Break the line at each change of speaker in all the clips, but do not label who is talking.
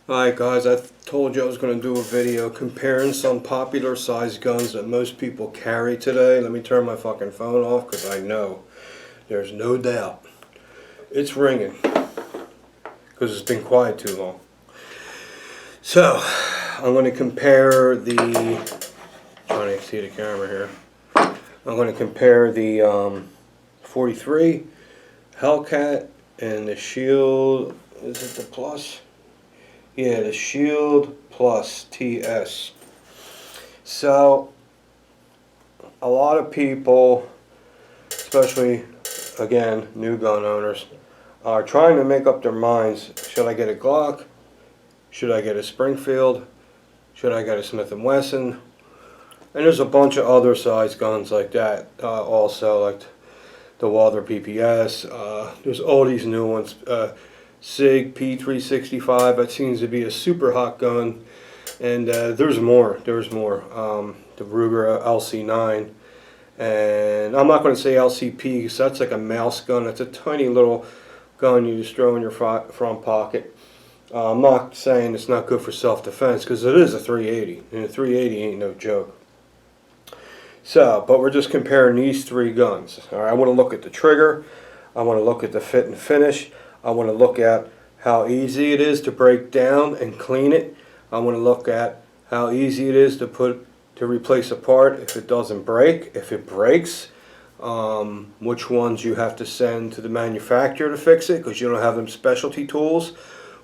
Alright guys, I told you I was going to do a video comparing some popular size guns that most people carry today. Let me turn my fucking phone off because I know there's no doubt it's ringing because it's been quiet too long. So I'm going to compare trying to see the camera here. I'm going to compare the 43 Hellcat and the Shield. Is it the Plus? Yeah, the Shield Plus TS. So, a lot of people, especially, again, new gun owners, are trying to make up their minds. Should I get a Glock? Should I get a Springfield? Should I get a Smith & Wesson? And there's a bunch of other size guns like that also, like the Walther PPS. There's all these new ones. SIG P365, that seems to be a super hot gun, and there's more. The Ruger LC9, and I'm not going to say LCP because that's like a mouse gun. It's a tiny little gun you just throw in your front pocket. I'm not saying it's not good for self-defense because it is a 380, and a 380 ain't no joke. So, but we're just comparing these three guns. All right, I want to look at the trigger. I want to look at the fit and finish. I want to look at how easy it is to break down and clean it. I want to look at how easy it is to replace a part if it doesn't break. If it breaks, which ones you have to send to the manufacturer to fix it because you don't have them specialty tools.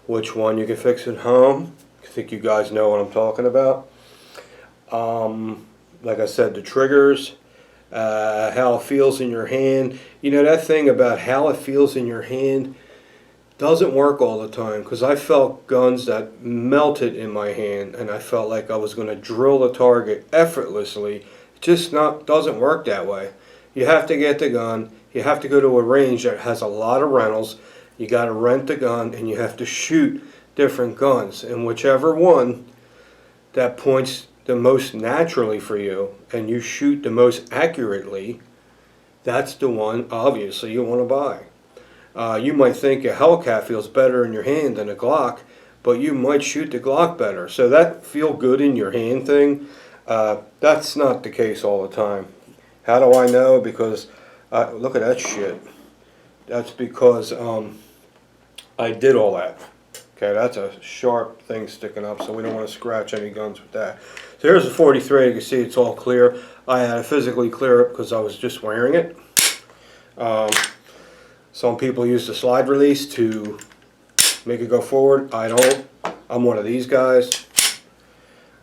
Which one you can fix at home. I think you guys know what I'm talking about. Like I said, the triggers, how it feels in your hand. You know, that thing about how it feels in your hand doesn't work all the time, because I felt guns that melted in my hand and I felt like I was going to drill the target effortlessly. It just doesn't work that way. You have to get the gun, you have to go to a range that has a lot of rentals, you got to rent the gun, and you have to shoot different guns, and whichever one that points the most naturally for you and you shoot the most accurately, that's the one obviously you want to buy. You might think a Hellcat feels better in your hand than a Glock, but you might shoot the Glock better. So that feel good in your hand thing, that's not the case all the time. How do I know? Because look at that shit. That's because I did all that. Okay, that's a sharp thing sticking up, so we don't want to scratch any guns with that. So here's the 43. You can see it's all clear. I had to physically clear it because I was just wearing it. Some people use the slide release to make it go forward. I don't. I'm one of these guys.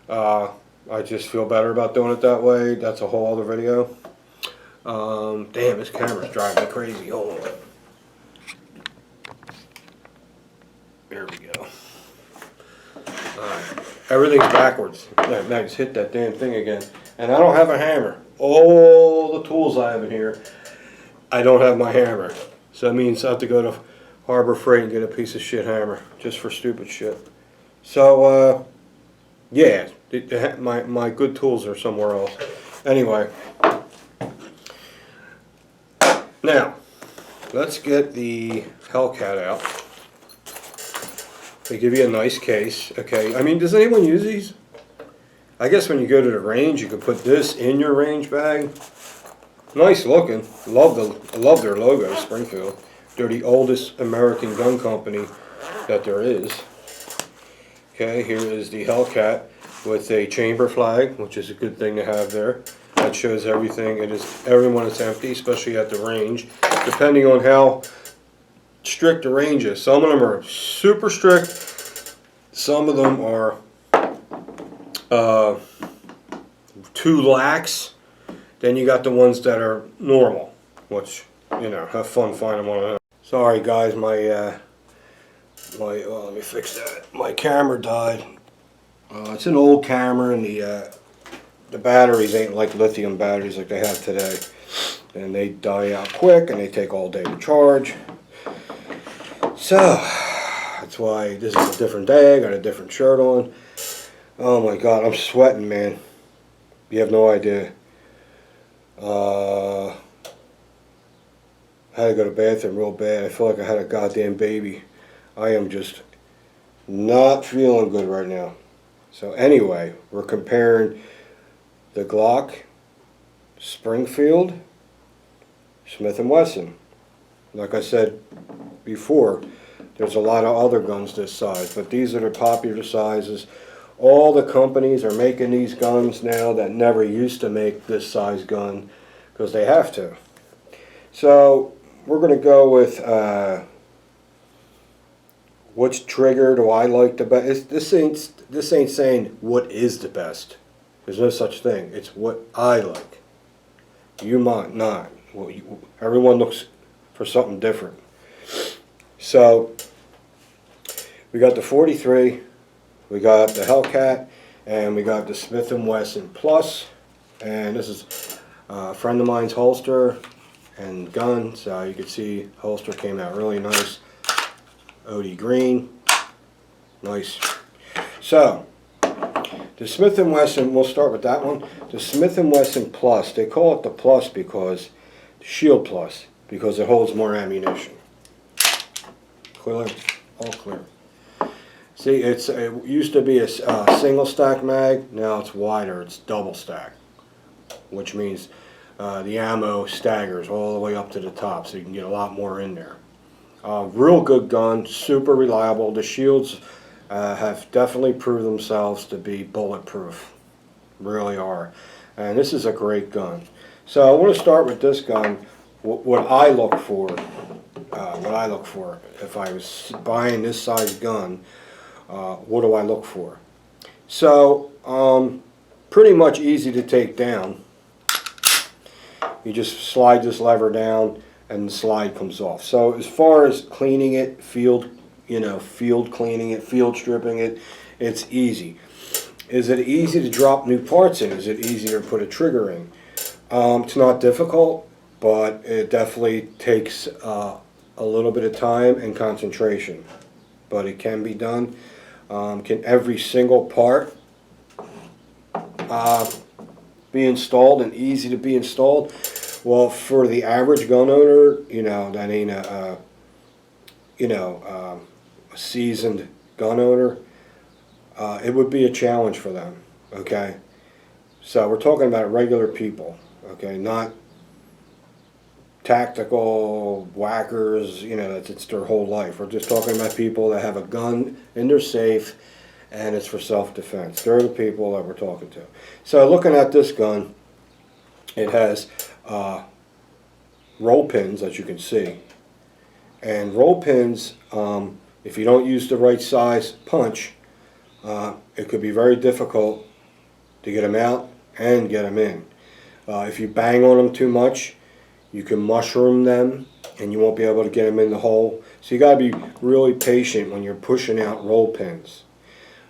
I just feel better about doing it that way. That's a whole other video. Damn, this camera's driving me crazy. Hold on. There we go. Alright. Everything's backwards. Now I just hit that damn thing again. And I don't have a hammer. All the tools I have in here, I don't have my hammer. So that means I have to go to Harbor Freight and get a piece of shit hammer just for stupid shit. So, yeah, my good tools are somewhere else. Anyway, now let's get the Hellcat out. They give you a nice case. Okay, I mean, does anyone use these? I guess when you go to the range, you could put this in your range bag. Nice looking. I love their logo, Springfield. They're the oldest American gun company that there is. Okay, here is the Hellcat with a chamber flag, which is a good thing to have there. That shows everything. Everyone is empty, especially at the range. Depending on how strict the range is. Some of them are super strict. Some of them are too lax. Then you got the ones that are normal, which, you know, have fun finding one of them. Sorry guys, let me fix that. My camera died. It's an old camera, and the batteries ain't like lithium batteries like they have today. And they die out quick, and they take all day to charge. So, that's why this is a different day. I got a different shirt on. Oh my God, I'm sweating, man. You have no idea. I had to go to the bathroom real bad. I feel like I had a goddamn baby. I am just Not feeling good right now. So anyway, we're comparing the Glock, Springfield, Smith & Wesson. Like I said before, there's a lot of other guns this size, but these are the popular sizes. All the companies are making these guns now that never used to make this size gun because they have to. So we're going to go with which trigger do I like the best. This ain't saying what is the best. There's no such thing. It's what I like. You might not. Well, everyone looks for something different. So we got the 43, we got the Hellcat, and we got the Smith & Wesson Plus. And this is a friend of mine's holster and gun. So you can see holster came out really nice. OD green. Nice. So the Smith & Wesson, we'll start with that one. The Smith & Wesson Plus, they call it the Plus because, Shield Plus, because it holds more ammunition. Clear? All clear. See, it used to be a single stack mag, now it's wider, it's double stack. Which means the ammo staggers all the way up to the top, so you can get a lot more in there. Real good gun, super reliable. The shields have definitely proved themselves to be bulletproof. Really are. And this is a great gun. So I want to start with this gun. What I look for, if I was buying this size gun, what do I look for? So pretty much easy to take down. You just slide this lever down and the slide comes off. So as far as cleaning it, field cleaning it, field stripping it, it's easy. Is it easy to drop new parts in? Is it easier to put a trigger in? It's not difficult, but it definitely takes a little bit of time and concentration. But it can be done. Can every single part be installed and easy to be installed? Well, for the average gun owner, that ain't a seasoned gun owner. It would be a challenge for them. Okay, so we're talking about regular people. Okay, not tactical whackers. It's their whole life. We're just talking about people that have a gun in their safe, and it's for self-defense. They're the people that we're talking to. So looking at this gun, it has roll pins, as you can see. And roll pins, if you don't use the right size punch, it could be very difficult to get them out and get them in. If you bang on them too much, you can mushroom them and you won't be able to get them in the hole. So you got to be really patient when you're pushing out roll pins.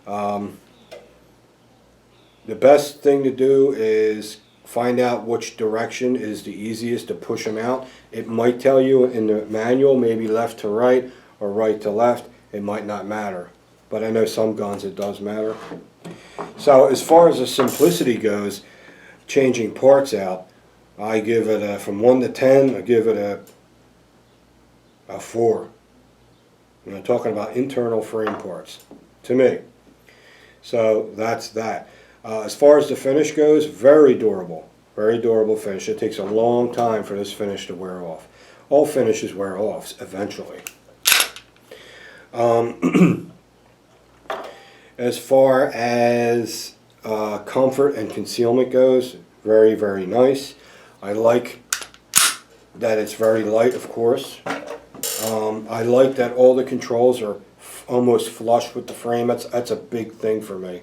The best thing to do is find out which direction is the easiest to push them out. It might tell you in the manual, maybe left to right or right to left. It might not matter, but I know some guns it does matter. So as far as the simplicity goes, changing parts out, I give it from 1 to 10, I give it a 4. I'm talking about internal frame parts, to me. So that's that. As far as the finish goes, very durable finish. It takes a long time for this finish to wear off. All finishes wear off eventually. As far as comfort and concealment goes, very, very nice. I like that it's very light, of course. I like that all the controls are almost flush with the frame. That's a big thing for me.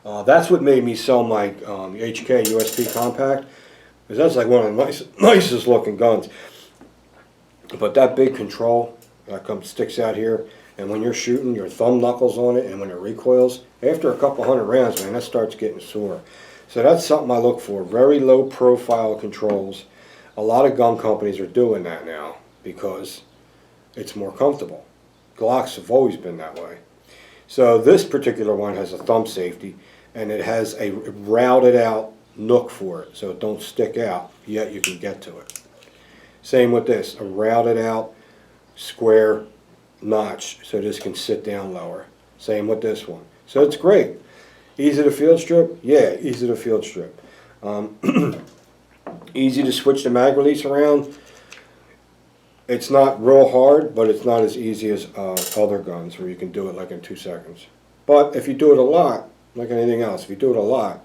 That's what made me sell my HK USP Compact, because that's like one of the nicest looking guns. But that big control that sticks out here, and when you're shooting, your thumb knuckles on it, and when it recoils, after a couple hundred rounds, man, that starts getting sore. So that's something I look for. Very low profile controls. A lot of gun companies are doing that now because it's more comfortable. Glocks have always been that way. So this particular one has a thumb safety, and it has a routed out nook for it, so it don't stick out, yet you can get to it. Same with this, a routed out square notch, so this can sit down lower. Same with this one. So it's great. Easy to field strip? Yeah, easy to field strip. Easy to switch the mag release around. It's not real hard, but it's not as easy as other guns where you can do it like in 2 seconds. But if you do it a lot, like anything else, if you do it a lot,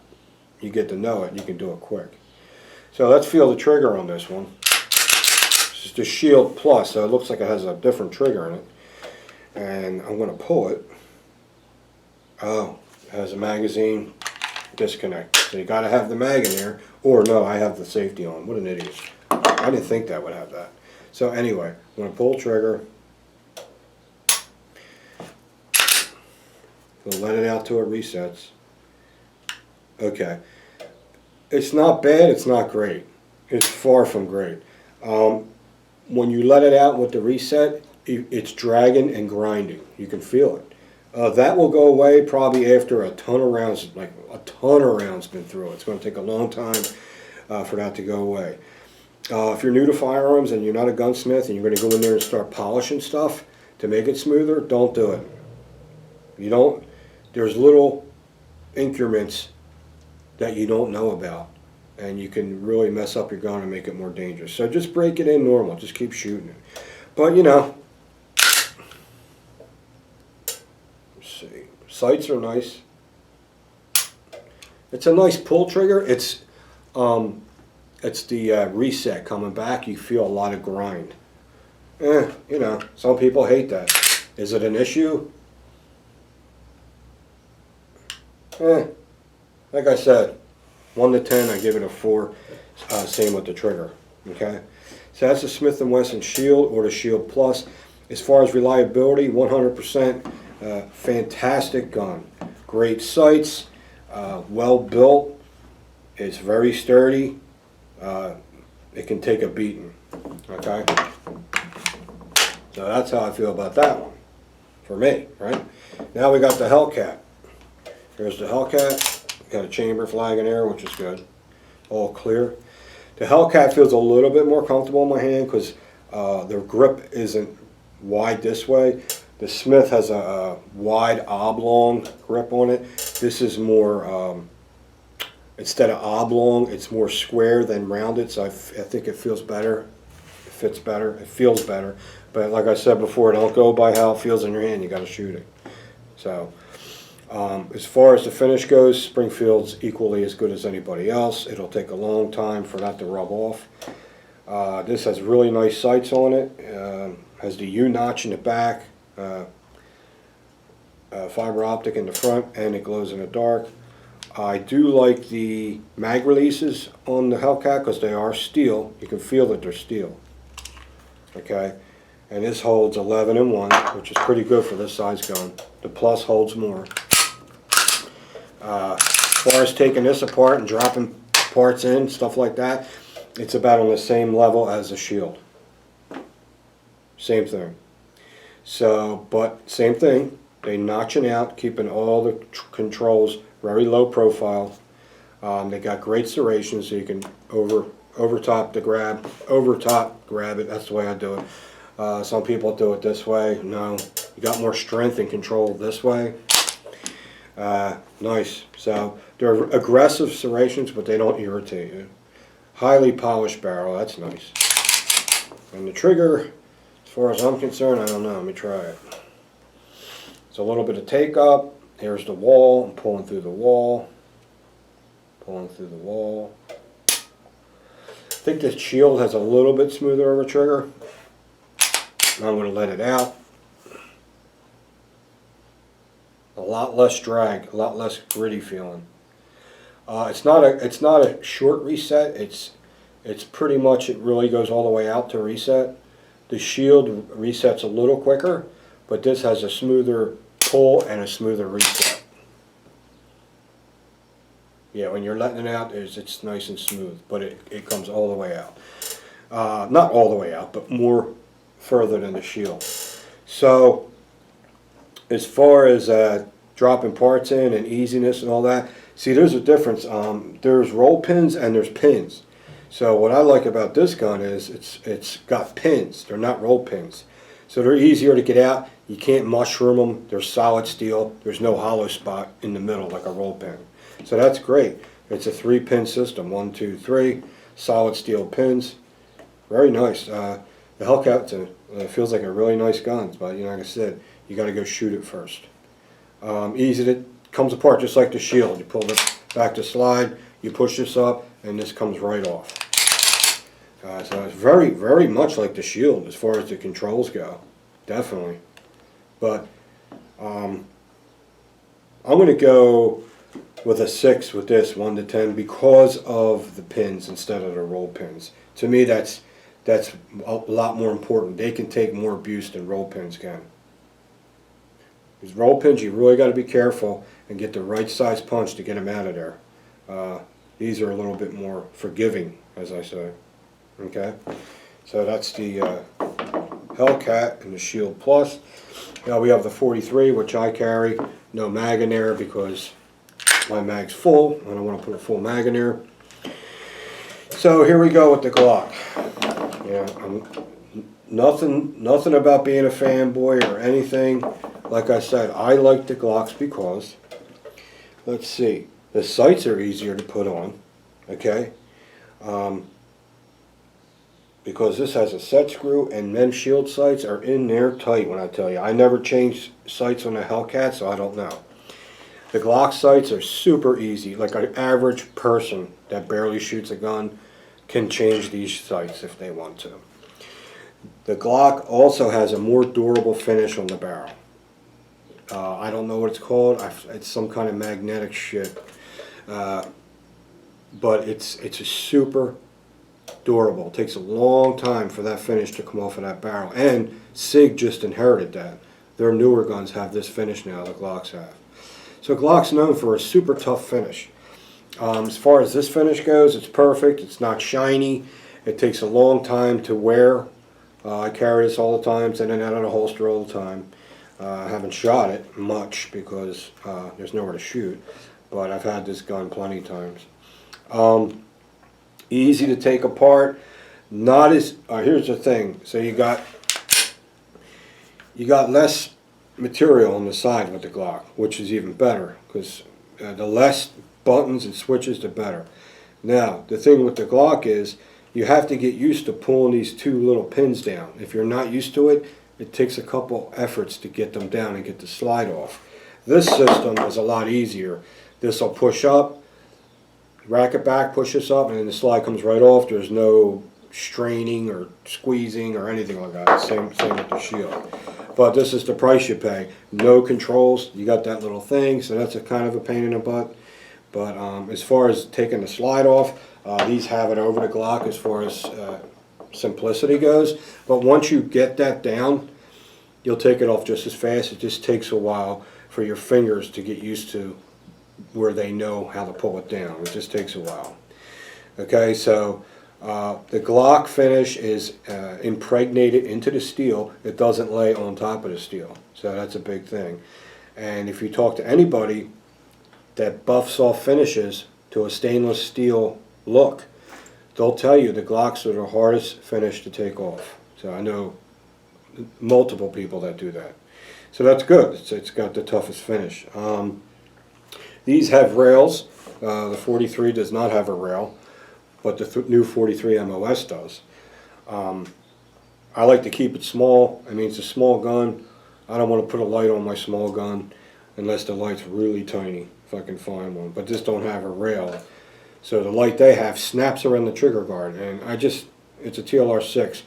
you get to know it, you can do it quick. So let's feel the trigger on this one. This is the Shield Plus, so it looks like it has a different trigger in it. And I'm going to pull it. Oh, it has a magazine disconnect. So you got to have the mag in there, or no, I have the safety on. What an idiot. I didn't think that would have that. So anyway, I'm going to pull the trigger. We'll let it out till it resets. Okay. It's not bad, it's not great. It's far from great. When you let it out with the reset, it's dragging and grinding. You can feel it. That will go away probably after a ton of rounds, like a ton of rounds been through it. It's going to take a long time for that to go away. If you're new to firearms and you're not a gunsmith and you're going to go in there and start polishing stuff to make it smoother, don't do it. You don't. There's little increments that you don't know about, and you can really mess up your gun and make it more dangerous. So just break it in normal. Just keep shooting it. But you know, let's see. Sights are nice. It's a nice pull trigger. It's the reset coming back. You feel a lot of grind. You know, some people hate that. Is it an issue? Like I said, 1 to 10, I give it a 4. Same with the trigger. Okay, so that's the Smith & Wesson Shield or the Shield Plus. As far as reliability, 100%. Fantastic gun. Great sights. Well built. It's very sturdy. It can take a beating. Okay, so that's how I feel about that one. For me, right? Now we got the Hellcat. Here's the Hellcat. Got a chamber flag in there, which is good. All clear. The Hellcat feels a little bit more comfortable in my hand because the grip isn't wide this way. The Smith has a wide oblong grip on it. This is more, instead of oblong, it's more square than rounded, so I think it feels better. It fits better. It feels better. But like I said before, don't go by how it feels in your hand. You got to shoot it. So, as far as the finish goes, Springfield's equally as good as anybody else. It'll take a long time for that to rub off. This has really nice sights on it. Has the U-notch in the back, fiber optic in the front, and it glows in the dark. I do like the mag releases on the Hellcat because they are steel. You can feel that they're steel. Okay, and this holds 11 in 1, which is pretty good for this size gun. The Plus holds more. As far as taking this apart and dropping parts in, stuff like that, it's about on the same level as a Shield. Same thing. So, but same thing. They notching out, keeping all the controls very low profile. They got great serration, so you can over top grab it. That's the way I do it. Some people do it this way. No, you got more strength and control this way. Nice. So they're aggressive serrations, but they don't irritate you. Highly polished barrel. That's nice. And the trigger, as far as I'm concerned, I don't know. Let me try it. It's a little bit of take up. Here's the wall. I'm pulling through the wall. Pulling through the wall. I think this Shield has a little bit smoother of a trigger. I'm going to let it out. A lot less drag, a lot less gritty feeling. It's not a short reset. It's pretty much, it really goes all the way out to reset. The Shield resets a little quicker, but this has a smoother pull and a smoother reset. Yeah, when you're letting it out, it's nice and smooth, but it comes all the way out. Not all the way out, but more further than the Shield. So, as far as dropping parts in and easiness and all that, see, there's a difference. There's roll pins and there's pins. So what I like about this gun is it's got pins. They're not roll pins. So they're easier to get out. You can't mushroom them. They're solid steel. There's no hollow spot in the middle like a roll pin. So that's great. It's a 3-pin system. 1, 2, 3. Solid steel pins. Very nice. The Hellcat feels like a really nice gun, but like I said, you got to go shoot it first. Easy to comes apart just like the shield. You pull it back to slide. You push this up, and this comes right off. So it's very, very much like the shield as far as the controls go. Definitely. But I'm going to go with a 6 with this, 1 to 10, because of the pins instead of the roll pins. To me, that's a lot more important. They can take more abuse than roll pins can. Because roll pins, you really got to be careful and get the right size punch to get them out of there. These are a little bit more forgiving, as I say. Okay, so that's the Hellcat and the Shield Plus. Now we have the 43, which I carry. No mag in there because my mag's full. I don't want to put a full mag in there. So here we go with the Glock. Yeah, nothing about being a fanboy or anything. Like I said, I like the Glocks because, let's see, the sights are easier to put on. Okay. Because this has a set screw, and them shield sights are in there tight when I tell you. I never changed sights on a Hellcat, so I don't know. The Glock sights are super easy. Like an average person that barely shoots a gun can change these sights if they want to. The Glock also has a more durable finish on the barrel. I don't know what it's called. It's some kind of magnetic shit. But it's a super durable. It takes a long time for that finish to come off of that barrel, and SIG just inherited that. Their newer guns have this finish now, the Glocks have. So Glock's known for a super tough finish. As far as this finish goes, it's perfect. It's not shiny. It takes a long time to wear. I carry this all the time, it's in and out of the holster all the time. I haven't shot it much because there's nowhere to shoot, but I've had this gun plenty of times. Easy to take apart. Not as here's the thing. So you got less material on the side with the Glock, which is even better because the less buttons and switches, the better. Now the thing with the Glock is you have to get used to pulling these 2 little pins down. If you're not used to it, it takes a couple efforts to get them down and get the slide off. This system is a lot easier. This will push up. Rack it back, push this up, and then the slide comes right off. There's no straining or squeezing or anything like that. Same with the shield. But this is the price you pay. No controls. You got that little thing, so that's a kind of a pain in the butt. But as far as taking the slide off, these have it over the Glock as far as simplicity goes. But once you get that down, you'll take it off just as fast. It just takes a while for your fingers to get used to where they know how to pull it down. It just takes a while. Okay, so the Glock finish is impregnated into the steel. It doesn't lay on top of the steel. So that's a big thing. And if you talk to anybody that buffs off finishes to a stainless steel look, they'll tell you the Glocks are the hardest finish to take off. So I know multiple people that do that. So that's good. It's got the toughest finish. These have rails. The 43 does not have a rail, but the new 43 MOS does. I like to keep it small. I mean, it's a small gun. I don't want to put a light on my small gun unless the light's really tiny, if I can find one. But this don't have a rail. So the light they have snaps around the trigger guard, and it's a TLR6.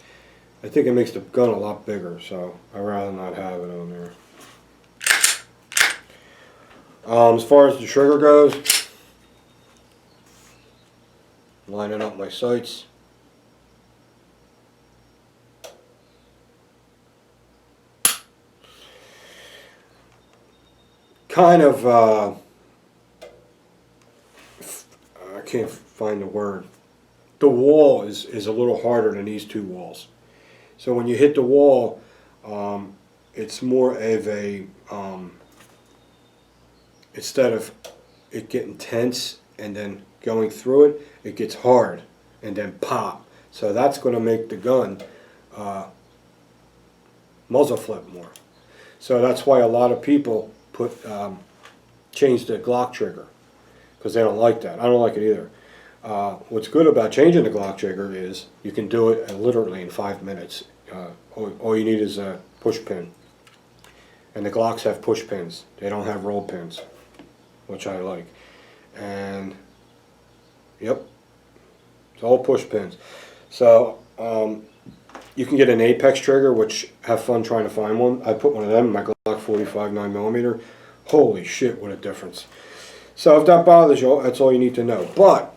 I think it makes the gun a lot bigger, so I'd rather not have it on there. As far as the trigger goes, lining up my sights. Kind of, I can't find the word. The wall is a little harder than these 2 walls. So when you hit the wall, it's more of a, instead of it getting tense and then going through it, it gets hard and then pop. So that's going to make the gun muzzle flip more. So that's why a lot of people change the Glock trigger, because they don't like that. I don't like it either. What's good about changing the Glock trigger is you can do it literally in 5 minutes. All you need is a push pin. And the Glocks have push pins. They don't have roll pins, which I like. And, yep, it's all push pins. So, you can get an Apex trigger, which have fun trying to find one. I put one of them in my Glock 45 9mm. Holy shit, what a difference. So if that bothers you, that's all you need to know. But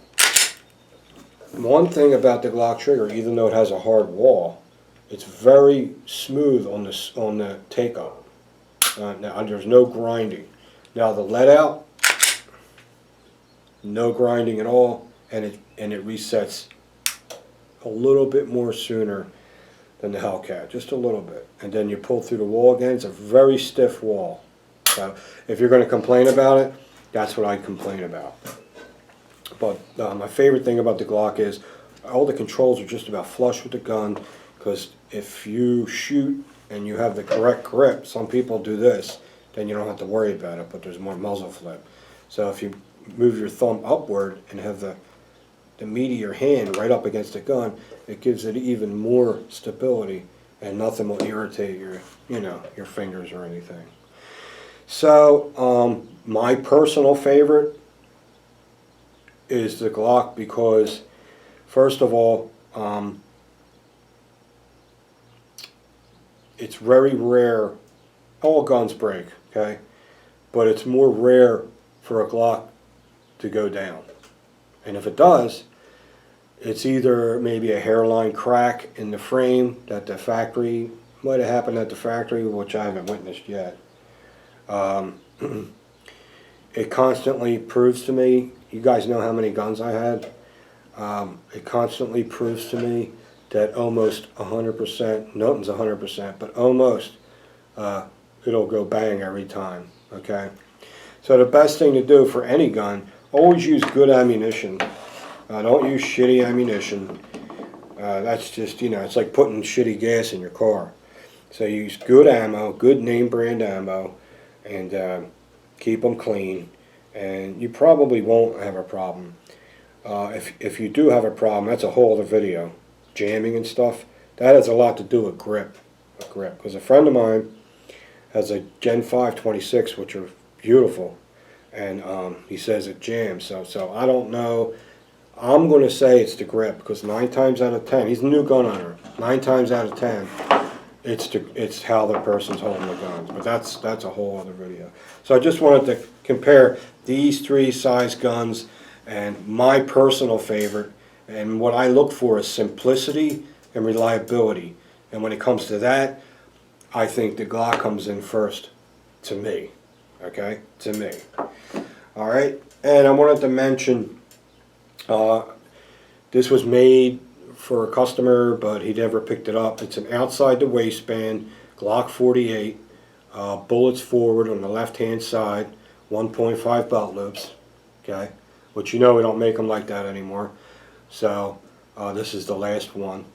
one thing about the Glock trigger, even though it has a hard wall, it's very smooth on the take-up. Now there's no grinding. Now the let out, no grinding at all, and it resets a little bit more sooner than the Hellcat, just a little bit. And then you pull through the wall again. It's a very stiff wall. So if you're going to complain about it, that's what I complain about. But my favorite thing about the Glock is all the controls are just about flush with the gun, because if you shoot and you have the correct grip, some people do this, then you don't have to worry about it, but there's more muzzle flip. So if you move your thumb upward and have the meat of your hand right up against the gun, it gives it even more stability, and nothing will irritate your fingers or anything. So my personal favorite is the Glock, because first of all, it's very rare. All guns break, okay, but it's more rare for a Glock to go down. And if it does, it's either maybe a hairline crack in the frame that the factory, might have happened at the factory, which I haven't witnessed yet. It constantly proves to me, you guys know how many guns I had, it constantly proves to me that almost 100%, nothing's 100%, but almost, it'll go bang every time, okay? So the best thing to do for any gun, always use good ammunition. Don't use shitty ammunition. That's just, it's like putting shitty gas in your car. So use good ammo, good name brand ammo, and keep them clean, and you probably won't have a problem. If you do have a problem, that's a whole other video. Jamming and stuff, that has a lot to do with grip. Because a friend of mine has a Gen 5 26, which are beautiful, and he says it jams. So I don't know. I'm going to say it's the grip, because 9 times out of 10, he's a new gun owner. 9 times out of 10, it's how the person's holding the guns. But that's a whole other video. So I just wanted to compare these 3 size guns, and my personal favorite, and what I look for is simplicity and reliability. And when it comes to that, I think the Glock comes in first, to me. Okay? To me. Alright? And I wanted to mention, this was made for a customer, but he never picked it up. It's an outside the waistband Glock 48, bullets forward on the left hand side, 1.5 belt loops, okay, which we don't make them like that anymore. So this is the last one.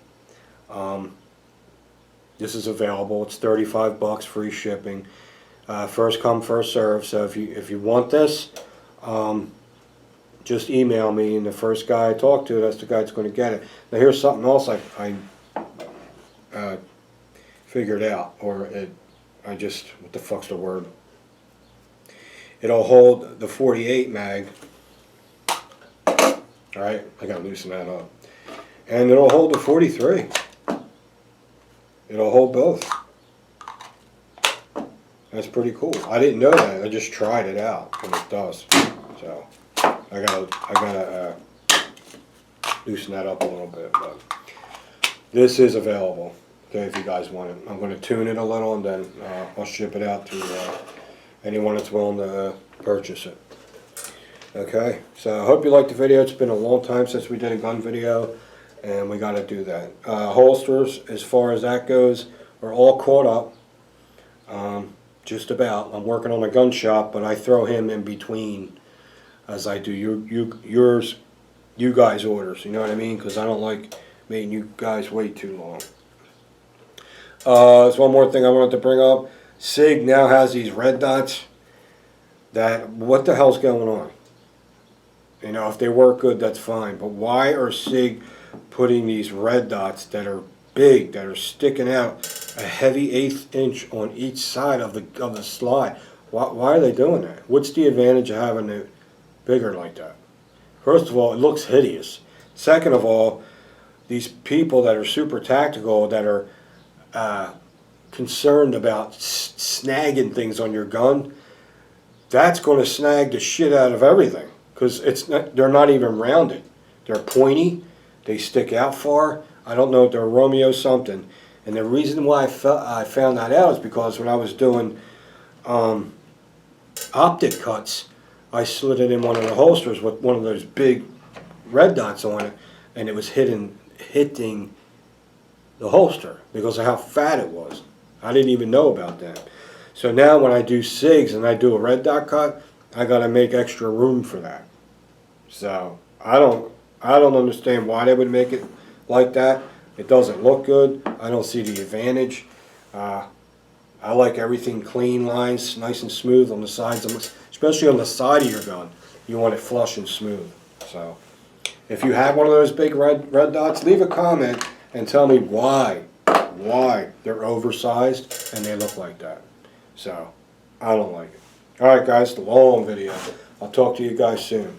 This is available. It's $35, free shipping. First come, first serve. So if you want this, just email me, and the first guy I talk to, that's the guy that's going to get it. Now here's something else I figured out, or what the fuck's the word? It'll hold the 48 mag. Alright, I gotta loosen that up. And it'll hold the 43. It'll hold both. That's pretty cool. I didn't know that. I just tried it out, and it does. So I gotta loosen that up a little bit, but this is available. Okay, if you guys want it, I'm going to tune it a little, and then I'll ship it out to anyone that's willing to purchase it. Okay, so I hope you liked the video. It's been a long time since we did a gun video, and we got to do that. Holsters, as far as that goes, are all caught up. Just about. I'm working on a gun shop, but I throw him in between as I do you guys' orders. You know what I mean? Because I don't like making you guys wait too long. There's one more thing I wanted to bring up. SIG now has these red dots. That, what the hell's going on? You know, if they work good, that's fine. But why are SIG putting these red dots that are big, that are sticking out a heavy 1/8 inch on each side of the slide? Why are they doing that? What's the advantage of having it bigger like that? First of all, it looks hideous. Second of all, these people that are super tactical, that are concerned about snagging things on your gun, that's going to snag the shit out of everything, because they're not even rounded. They're pointy. They stick out far. I don't know if they're Romeo something. And the reason why I found that out is because when I was doing optic cuts, I slid it in one of the holsters with one of those big red dots on it, and it was hitting the holster because of how fat it was. I didn't even know about that. So now when I do SIGs and I do a red dot cut, I got to make extra room for that. So I don't understand why they would make it like that. It doesn't look good. I don't see the advantage. I like everything clean lines, nice and smooth on the sides, especially on the side of your gun. You want it flush and smooth. So if you have one of those big red dots, leave a comment and tell me why they're oversized and they look like that. So I don't like it. Alright guys, the long video. I'll talk to you guys soon.